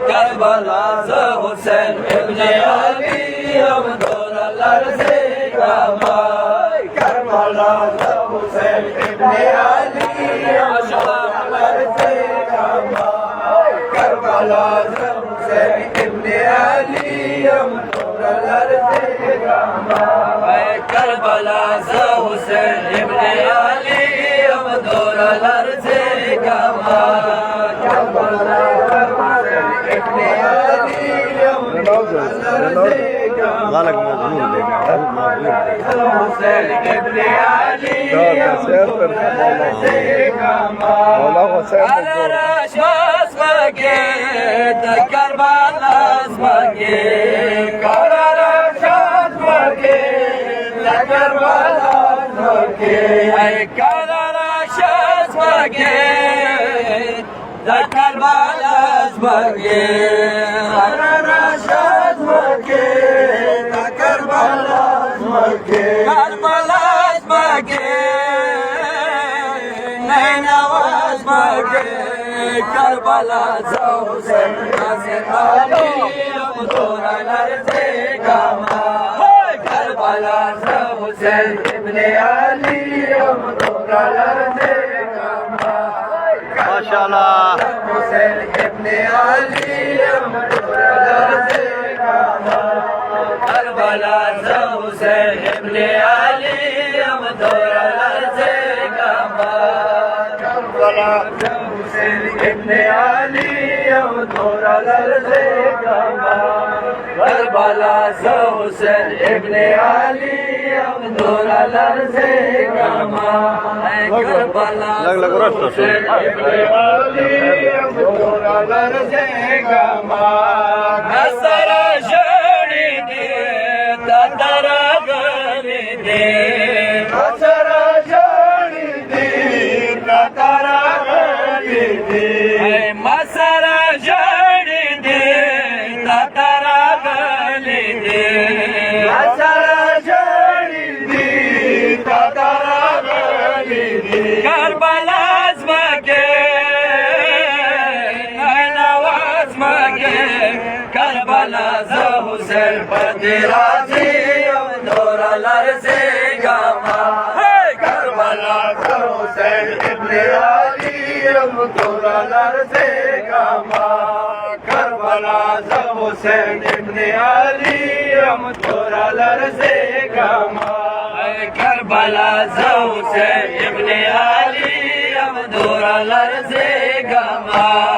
Karbala za Hüseyin ibn Ali Yamdur al-Arzi Kamay Karbala za Hüseyin ibn Ali Yamdur al-Arzi Kamay Karbala za Hüseyin ibn Ali Yamdur al-Arzi Kamay Karbala za Hüseyin ibn Ali Yamdur al-Arzi Kamay Karbala غلق مجنون Karbala's Magin, Rashad Magin, Karbala's Magin, Karbala's Magin, Nainawaz Magin, Karbala's Hussein, Nasir Ali, Yamdur al-Arzi Kamay, Karbala's Hussein ibn Ali, Yamdur al-Arzi Kamay. माशाल्लाह Hüseyin ibn Ali Yamdur al-Arzi Kamay Karbala za Hüseyin ibn Ali Yamdur al-Arzi Kamay Karbala za Hüseyin ibn Ali Yamdur al-Arzi Kamay Karbala za Hüseyin ibn Ali Yamdur al-Arzi Kamay Karbala Hüseyin ibn Ali Yamdur al-Arzi Kamay Nasara jodi de tatara gani de Nasara jodi de tatara gani de Masara jodi de tatara gani de Masara jodi de tatara gani de Karbala's Magin, Nainawaz Magin, Karbala za Hüseyin Badirazi Yamdur al-Arzi Kamay Karbala za Hüseyin ibn Ali Yamdur al-Arzi Kamay Karbala za Hüseyin ibn Ali Yamdur al-Arzi Kamay Karbala za Hüseyin ibn Ali Yamdur al-Arzi Kamay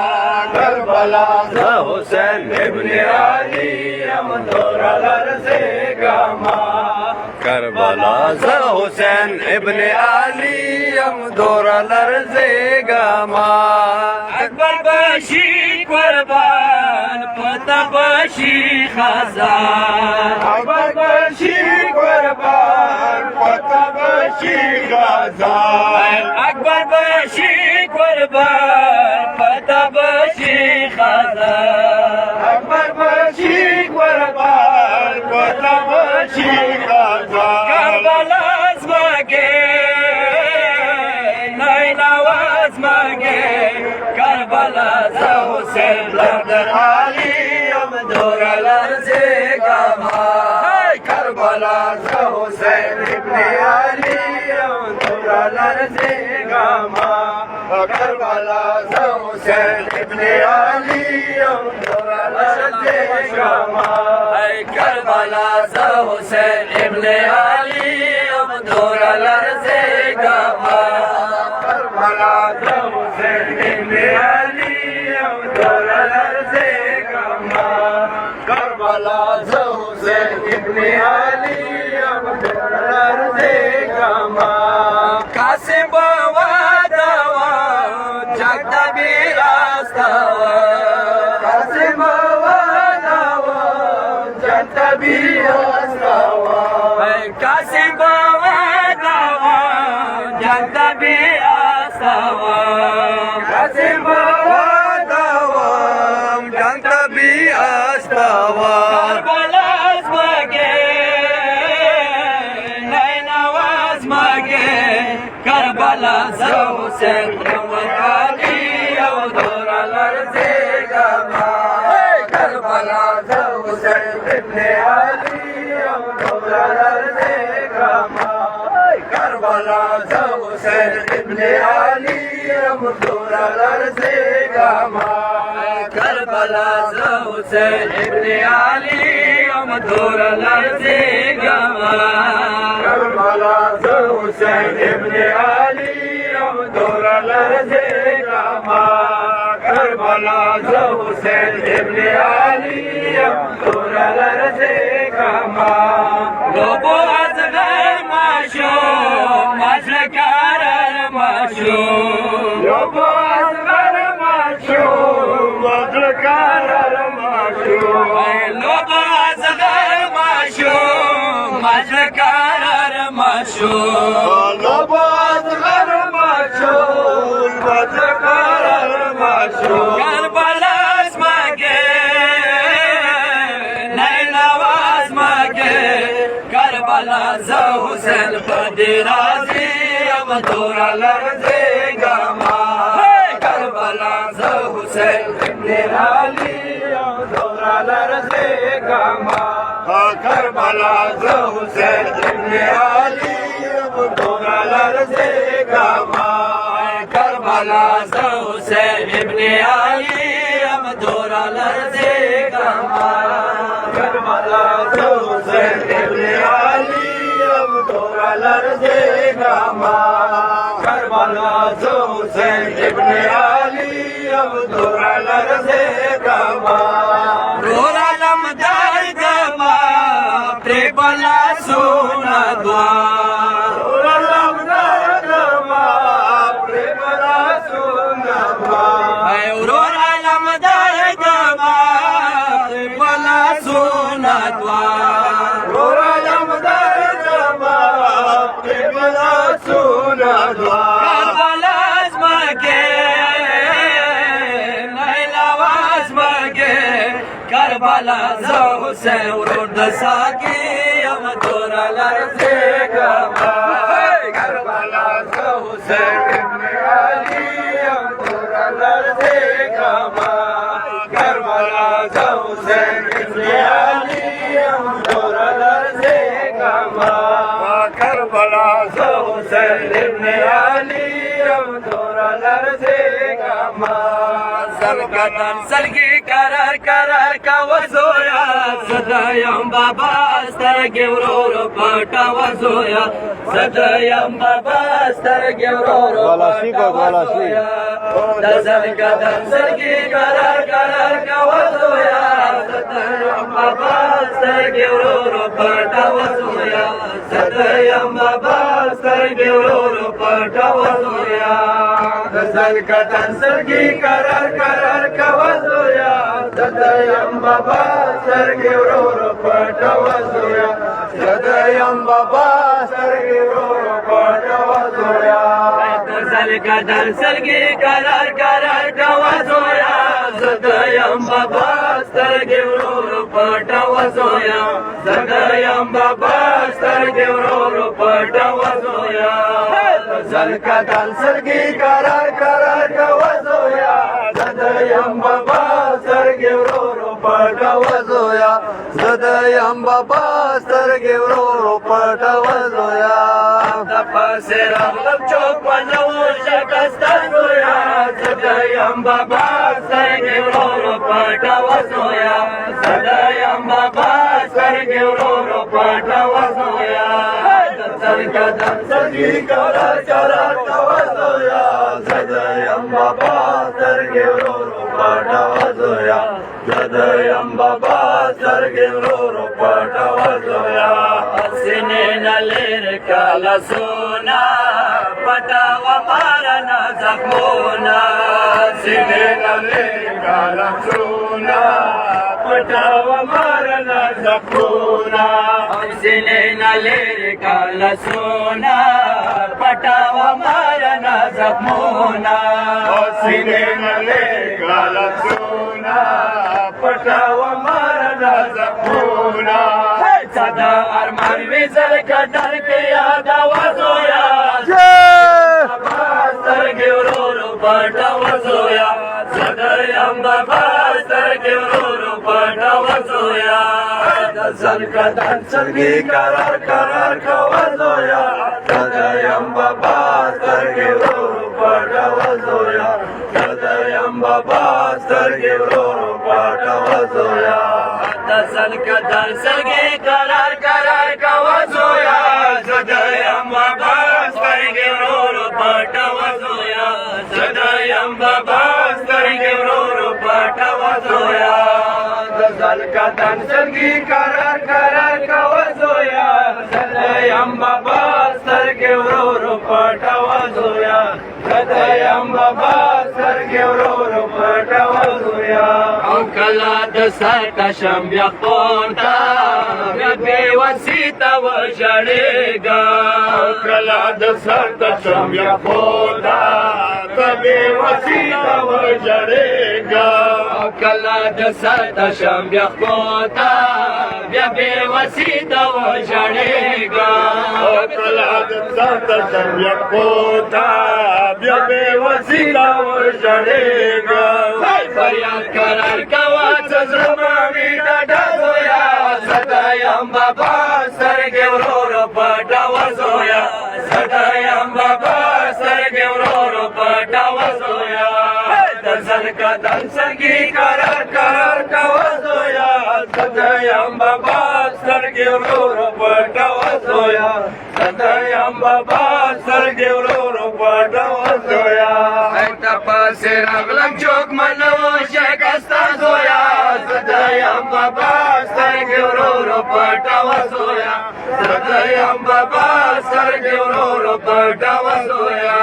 Karbala za Hüseyin ibn Ali Yamdur al-Arzi Kamay Karbala za Hüseyin ibn Ali Yamdur al-Arzi Kamay Akbar bashi Qurban Pata bashi Khazan Akbar bashi Qurban Pata bashi Khazan Akbar bashi Qurban Pata bashi Khazan Akbar bashi Qurban Pata bashi Khazan Karbala's Magin, Nainawaz Magin, Karbala za Hüseyin Lardar Ali Yamdur al-Arzi Kamay Karbala za Hüseyin ibn Ali Yamdur al-Arzi Kamay Karbala za Hüseyin ibn Ali Yamdur al-Arzi Kamay Karbala za Hüseyin ibn Ali Yamdur al-Arzi Kamay Karbala za Hüseyin ibn Ali Yamdur al-Arzi Kamay Karbala za Hüseyin ibn Ali Yamdur al-Arzi Kamay Kasim Baba dawa Jagda birastawa Kasim Baba dawa Jagda birastawa Kasim Baba dawa جنت بیاستوام قاسم بابا دوام جنت بیاستوام کربلا از مگه نینواز مگه کربلا زو حسین محمد علی او دور لرزیگما کربلا زو حسین ابن علی او دور لرزیگما کربلا زو حسین ابن علی او دور لرزیگما کربلا زو حسین ابن علی او دور لرزیگما کربلا زو حسین ابن علی او دور لرزیگما کربلا زو حسین ابن علی او دور لرزیگما لوبو از غیر ماشوم مزرکار ماشوم لوبو از غیر ماشوم مزرکار ماشوم لوبو از غیر ماشوم مزرکار ماشوم لوبو از غر ماشوم مزرکار ماشوم کربلا از مگه نینواز مگه کربلا زو حسین پدرازی ام دور لرزیگما کربلا زو حسین ابن علی ام دور لرزیگما کربلا زو حسین ابن علی ام دور لرزیگما کربلا زو حسین ابن علی ام دور لرزیگما کربلا زو حسین ابن علی ام دور لرزیگما کربلا زو حسین ابن علی ام دور لرزیگما رول علم دایگما پریبلا سونا دوار رول علم دایگما پریبلا سونا دوار رول علم دایگما پریبلا سونا دوار رول علم دایگما پریبلا سونا دوار کربلا از مگه نینواز مگه کربلا زو حسین ورود ساکی ام دور لرزیگما کربلا زو حسین ابن علی ام دور لرزیگما کربلا زو حسین ابن علی ام دور لرزیگما کربلا زو حسین ابن علی ام دور لرزیگما زلگدن زلگی قرار قرار کا وزویا صدایم بابا سترگی ورورو پاٹا وزویا صدایم بابا سترگی ورورو پاٹا وزویا زلگدن زلگی قرار قرار کا وزویا صدایم بابا سترگی ورورو پاٹا وزویا صدایم بابا سترگی ورورو پاٹا وزویا زلگدن زلگی قرار قرار کا وزویا صدایم بابا سترگی ورورو پاٹا وزویا صدایم بابا سترگی ورورو پاٹا وزویا زلگدن زلگی قرار قرار کا وزویا صدایم بابا سترگی ورورو پاٹا وزویا صدایم بابا سترگی ورورو پاٹا وزویا زلگدن زلگی قرار قرار کا وزویا صدایم بابا سترگی ورورو پاٹا وزویا صدایم بابا سترگی ورورو پاٹا وزویا تپاسی راغلم چوک پنو شکستن گویا صدایم بابا سترگی ورورو پاٹا وزویا صدایم بابا سترگی ورورو پاٹا وزویا زلگدن زلگی قرار قرار کا وزویا صدایم بابا سترگی ورورو پاٹا وزویا صدایم بابا سترگی ورورو پاٹا وزویا سینه نلیر کالا سونا پټا و مارنا زخمونا سینه نلیر کالا سونا پټا و مارنا زخمونا سینه نلیر کالا سونا پټا و مانا زخمونا سینې نلې کلسونا پټاو مرنا زخمونا صدا ارمان وی زر کډر کې یاد وزویا سترګې ورورو پټه وزویا صدا یم بابا سترګې ورورو پټه وزویا دسل کدن څنګه قرار قرار کا وزویا صدا یم بابا سترګې ورورو پټه وزویا صدا یم بابا سترګې ورورو پټه وزویا دسل کدن څنګه قرار قرار کا وزویا صدا یم بابا سترګې ورورو پټه وزویا صدا یم بابا سترګې ورورو پټه وزویا دسل کدن څنګه قرار قرار کا وزویا صدا یم بابا سترګې ورورو پټه وزویا صدا یم بابا سترګې ورورو پټه وزویا او کلا د ساته شم بیا پورته بیا بې وسیته وژړېږه کلا د سرته شم یا پورته ته بې وسیله وژړېږه کلا د ساته شم بیا پورته بیا بې وسیته وژړېږه کلا د سرته شم یا پورته بیا بې وسیله وژړېږه فریاد قرار کوه څه زړه مې ډاډه زویا صدا یم بابا سترګې ورورو پټه وزویا صدا یم بابا سترګې ورورو پټه وزویا دسل کدن څنګه قرار قرار کوه زویا صدا یم بابا سترګې ورورو پټه وزویا صدا یم بابا سترګې ورورو پټه وزویا پسې راغلم چوک منو شکسته زویا صدا یم بابا سترګې ورورو پټه وزویا صدا یم بابا سترګې ورورو پټه وزویا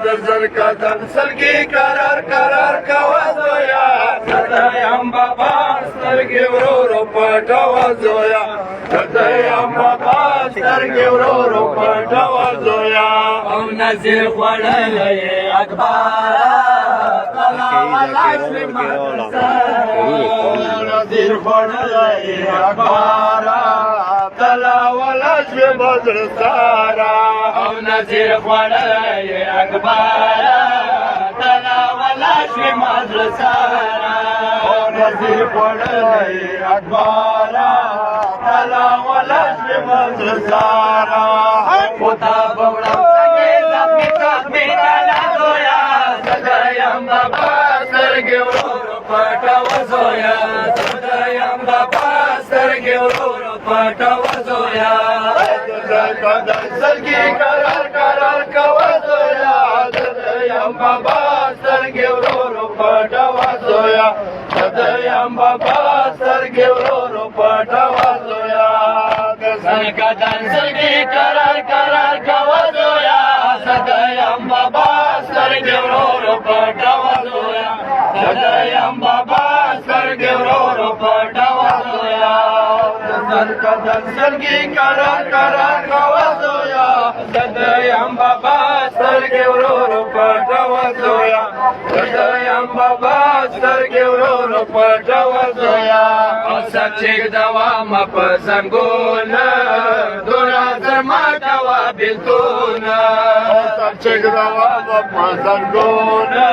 دسل کدن څنګه قرار قرار کوه زویا صدا یم بابا سترګې ورورو پټه وزویا صدا یم بابا سترګې ورورو پټه وزویا او نظر خوړلی اکبر نظیر خوړلی اخباره تلا ولا شوې بدر ساره او نظیر خوړلی اکبر تلا ولا شوې مدرسه او نظیر خوړلی اخباره تلا ولا شوې بدر ساره پوتا بوړم څنګه زخمي زخمي نه زویا صدا یم بابا سترګې ورورو پټه وزویا صدا یم بابا سترګې ورورو پټه وزویا کدن څنګه قرار قرار کوه زویا صدا یم بابا سترګې ورورو پټه وزویا صدا یم بابا سترګې ورورو پټه وزویا کدن څنګه قرار قرار کوه زویا صدا یم بابا سترګې ورورو پټه وزویا صدا یم بابا سترګې ورورو پټه وزویا کدن څنګه قرار قرار کوه زویا صدا یم بابا سترګې ورورو پټه وزویا صدا یم بابا سترګې ورورو پټه وزویا او سچې دوام په زنګونه دورا زما دوا بیلتونه سچګ دوا په زنګونه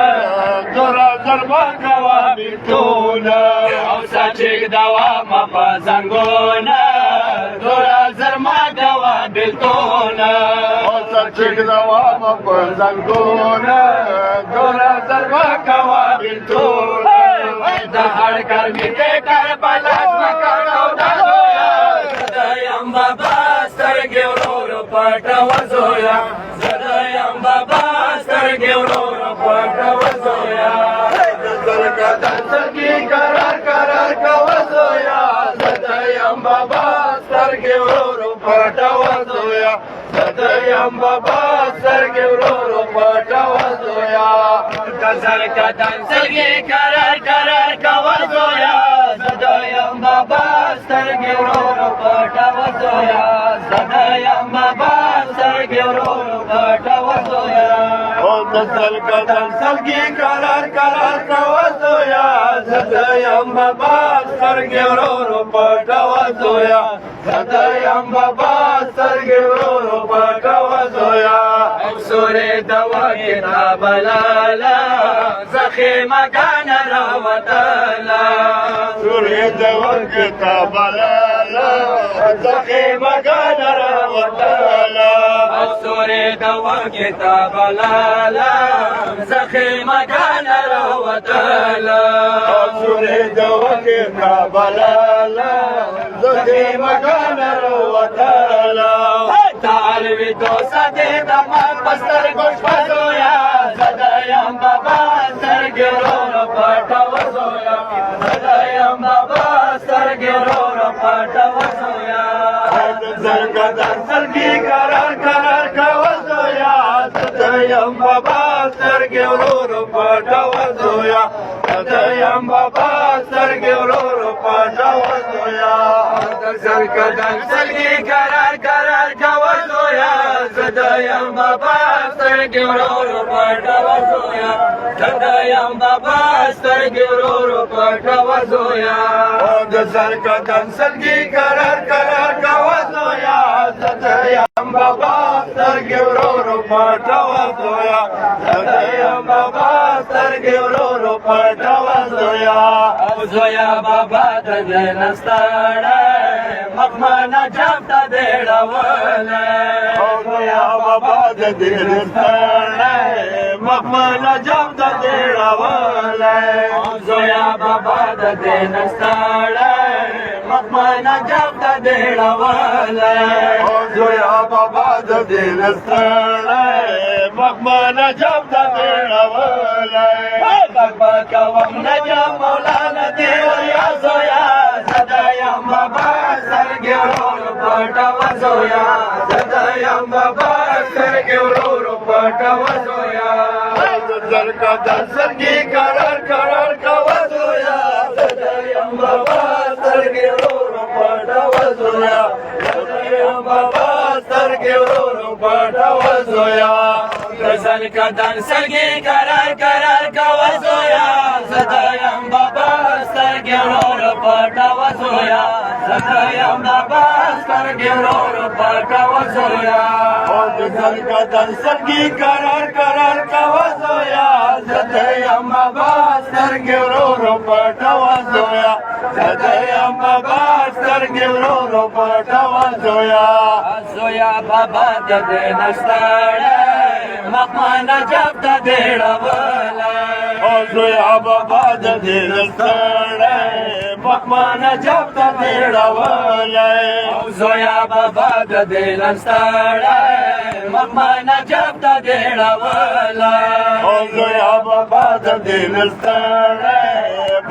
دورا زما دوا بیلتونه او سچې دوام په زنګونه دورا زما دوا بیلتونه سچګ دوا په زنګونه دورا زما دوا بیلتونه د هر کار می ته کار پلاس مکانو دا زویا صدا یم بابا سترګې ورورو پټه وزویا صدا یم بابا سترګې ورورو پټه وزویا کدن څنګه قرار قرار کوه زویا صدا یم بابا سترګې ورورو پټه وزویا صدا یم بابا سترګې ورورو پټه وزویا کزر کدن څنګه قرار قرار کوه زویا صدا یم بابا سترګې ورورو پټه وزویا صدا یم بابا سترګې ورورو پټه وزویا دسل کدن سلگی کرار کرار کوزویا زدایم بابا سترگی ورورو پټوزویا زدایم بابا سترگی ورورو پټوزویا سورې دوا کتاب لالا زخیمه کان راوتلا سورې دوا کتاب لالا زخیمه کان راوتلا سورې دوا کتاب لالا زخیمه کان راوتلا سورې دوا کتاب لالا زخیمه کان راوتلا تعالوی دوسته دماغ پستر گوش بزویا زدایم بابا سترگی رو پاٹا وزویا زدایم بابا سترگی رو پاٹا وزویا زرگدن سلگی کرار کرار کوزویا زدایم بابا سترگی رو پاٹا وزویا زدایم بابا سترگی رو پاٹا وزویا زرگدن سلگی کرار کرار کوزویا زدایم بابا سترگی رو پاٹا وزویا زدایم بابا سترگی رو پاٹا وزویا زرگدن سلگی کرار کرار کوزویا زدایم بابا سترگی رو پاٹا وزویا زدایم بابا سترگی رو پاٹا وزویا زویا بابا دل نستاړه مخمنه جام ته دیړوله زویا بابا د دل ستړی مخمنه جام ته دیړولی زویا بابا د دل نستاړه مخمنه جام ته دیړوله زویا بابا د دل ستړی مخمنه جام ته دیړولی بابا کوم نجم مولانا دیویا زویا زدایم بابا سترګې ورو پټه وزویا زدایم بابا سترګې ورو پټه وزویا زرګدن سلګي کرار کرار کوزویا زدایم بابا سترګې ورو پټه وزویا زدایم بابا سترګې ورو پټه وزویا غزل کدن سلګي کرار کرار کوزویا زدایم بابا سترګې ورو پټه وزویا زدایم بابا سترګې ورو پټه وزویا زرګدن سلګي کرار کرار کوزویا زدایم بابا سترګې ورو پټه وزویا زدایم بابا سترګې ورو پټه وزویا زویا بابا د دې نستاړه مخمنه جاب ته دیړوله زویا بابا د دل ستړی مخمنه جاب ته دیړولی زویا بابا د دې نستاړه مخمنه جاب ته دیړوله زویا بابا د دل ستړی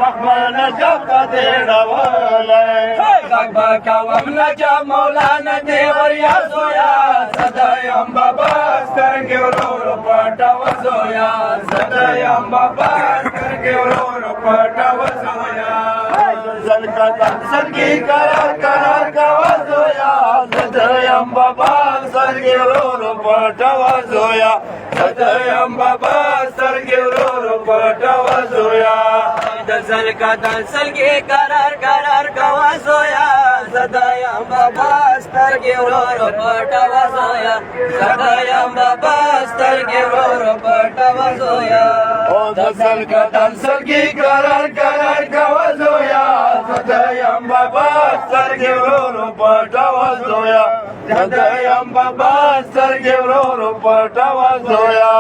مخمنه جاب ته دیړولی بابا کوم نجم مولانا دیوریا زویا زدایم بابا سترګې ورو پټه وزویا زدایم بابا سترګې ورو پټه وزویا زرګدن سلګي کرار کرار کوزویا زدایم بابا سترګې ورو پټه وزویا زدایم بابا سترګې ورو پټه وزویا د زرګدن سلګي کرار کرار کوزویا زدایم بابا سترګې ورو پټه وزویا زدایم بابا سترګې ورو پټه وزویا د زرګدن سلګي کرار کرار کوزویا زدایم بابا سترګې ورو پټه وزویا زدایم بابا سترګې ورو پټه وزویا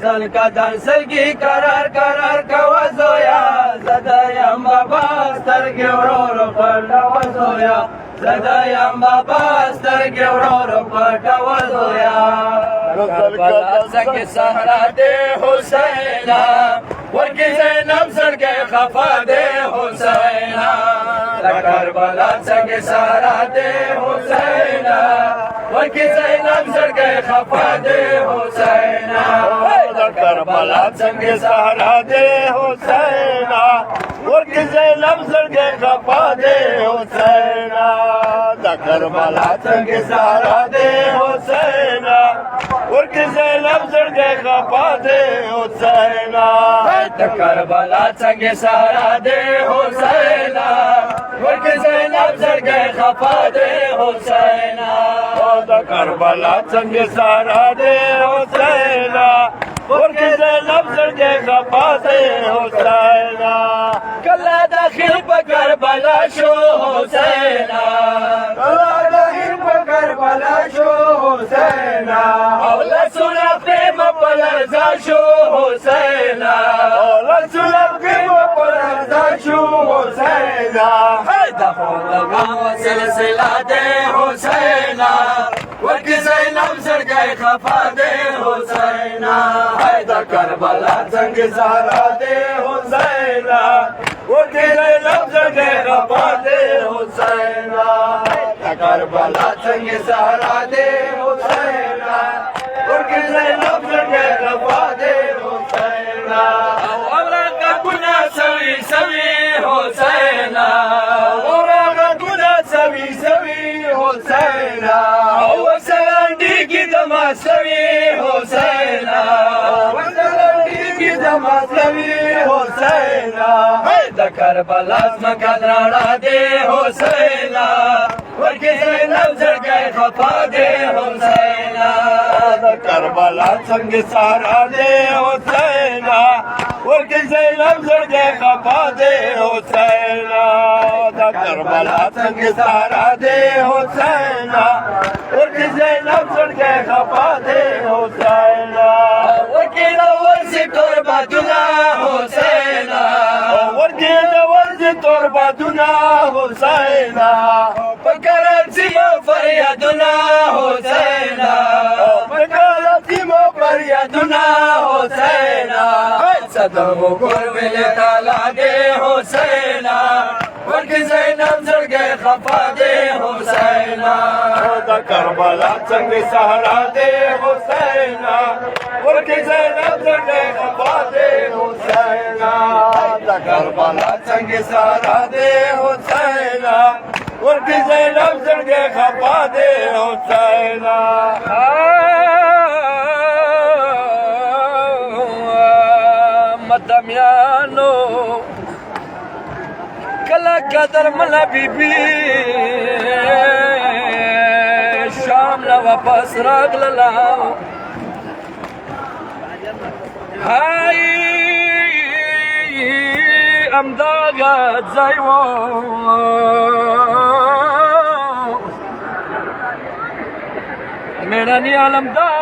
زرګدن سلګي کرار کرار کوزویا زدایم بابا سترګې ورو پټه وزویا زدایم بابا سترګې ورو پټه وزویا کربلا څنګه صحرا دې حسینا ورکی زینب زړګې خفا دې حسینا کربلا څنګه صحرا دې حسینا ورکی زینب زړګې خفا دې حسینا کربلا څنګه صحرا دې حسینا ورکی زینب زړګې خفا دې حسینا د کربلا څنګه صحرا دې حسینا ورکی زینب زینب زړګی خفا دی حسینا د کربلا څنګه سهارا دے حسینا ورکه زینب زړګی خفا دے حسینا او د کربلا څنګه سهارا دی حسینا ورکه زینب زړګی خفا دی حسینا کله داخل په کربلا شو حسینا کله داخل په کربلا شو حسینا او لسونه خیمه په لرزه شو حسینا او لسونه خیمه په لرزه شو حسینا د خدای سلسله دے حسینا ورکه زینب زړګی خفا دے حسینا د کربلا څنګه سهارا دی حسینا ورکه زینب زړګی خفا دی حسینا د کربلا څنګه سهارا دی حسینا ورکه زینب زړګی خفا دی حسینا او اورګه ګنا سوي سوي حسینا اورغه ګنا سوي سوي حسینا او سلانډي کې دما سوي حسینا وسلامي زما سوي حسینا د کربلا ځمکه درانه دے حسینا ورکه زینب زړګی خفا دے حسینا د کربلا څنګه سهارا دی حسینا ورکه زینب زړګی خفا دی حسینا د کربلا څنګه سهارا دی حسینا ورکه زینب زړګی خفا دی حسینا ورکه د ورسې تربتونه حسینا ورکه د ورځې تربتونه حسینا په کرنسي مو فریادونه حسینا سیمو فریادونه حسینا صدم ګور ویل تعالی دے حسینا ورکه زینب زړګی خفا دے حسینا د کربلا څنګه سهارا دی حسینا ورکه زینب زړګی خفا دی حسینا د کربلا څنګه سهارا دی حسینا ورکه زینب زړګی خفا دی حسینا مدمیانو کلا قدر ملا بی بی شام لا واپس راغلا هاي امداغا زایو میرانی علمدار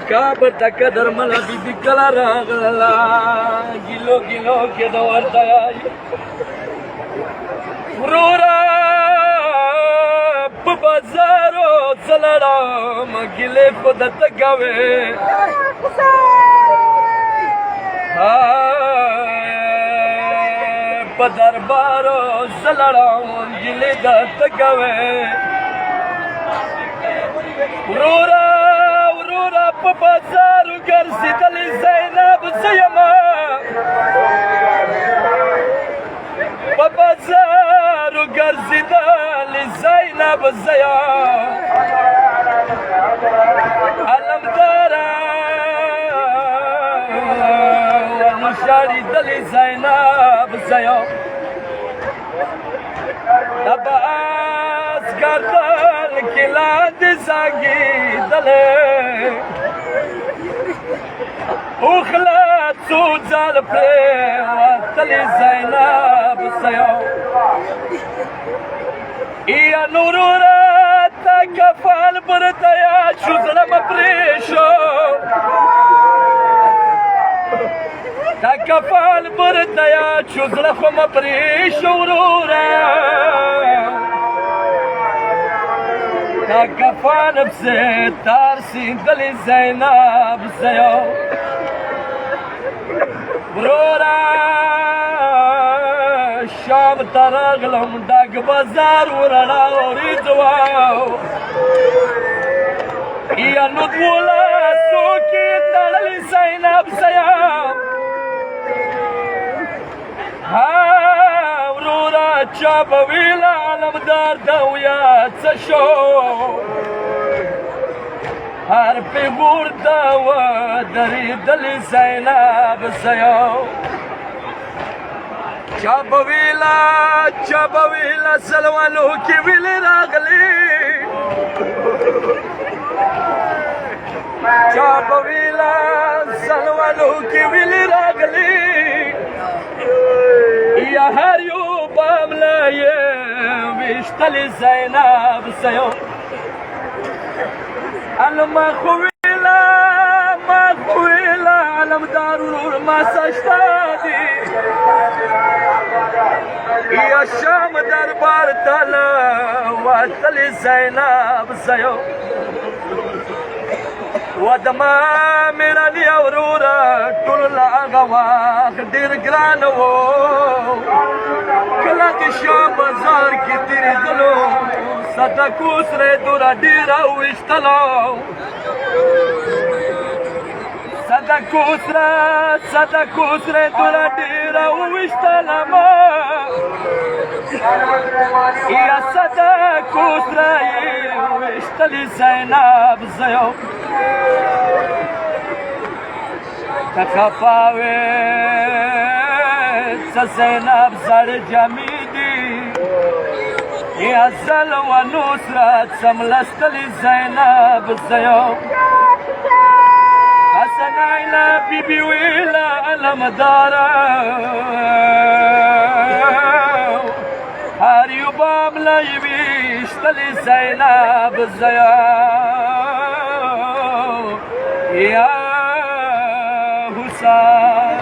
کابر تک درملا بی بی کلا راغلا گیلو گیلو کے دور تای ورورا بازارو زلڑا مگلے خود تگاوے بدربارو زلڑا مگلے دا تگاوے ورورا ورورا بازارو گرسی دلی زینب زیما بازارو گرسی دلی زینب زیا علمدارا ونشاری دلی زینب زیا نباز گردل کلاد زاگی دلی اخلت سوزال پلی وطلی زینب زیا یا نورورا تا کفال بردیا شزرم پریشو تا کفال بردیا شزرم پریشو رورا تا کفال بزی تارسی دلی زینب زیو رورا شام ترغلم داگ بازار ورنا وريدواو يا ندولا سوكي تلالي زينب زيام ها ورورا چابا ويلا علم دار دويا تشو هر پیغور دا و دری دل زینب زیو چا بویلا سلوانو کی ویل راغلی چا بویلا سلوانو کی ویل راغلی یا هر یو باملا یم وشتل زینب زیو ما خویلا علم دارور ما سشتادی یا شام دربار تلا واتل زینب زیو ودما میرا دی اورورا ټول لاغه واخ ډیر ګران وو کله چې شام بازار کې تیرې دلو صدقو سره دورا ډیر وشتلو صدقو سره دورا ډیر وشتلم یا صدقو سره وشتل زینب زیو تخفاوي زینب زر جمیدی یا زل و نصرت سملستل زینب زیو حسن عیلا بی بی ویلا علم دارا هر یو باملا یویشتل زینب زیو یا حسین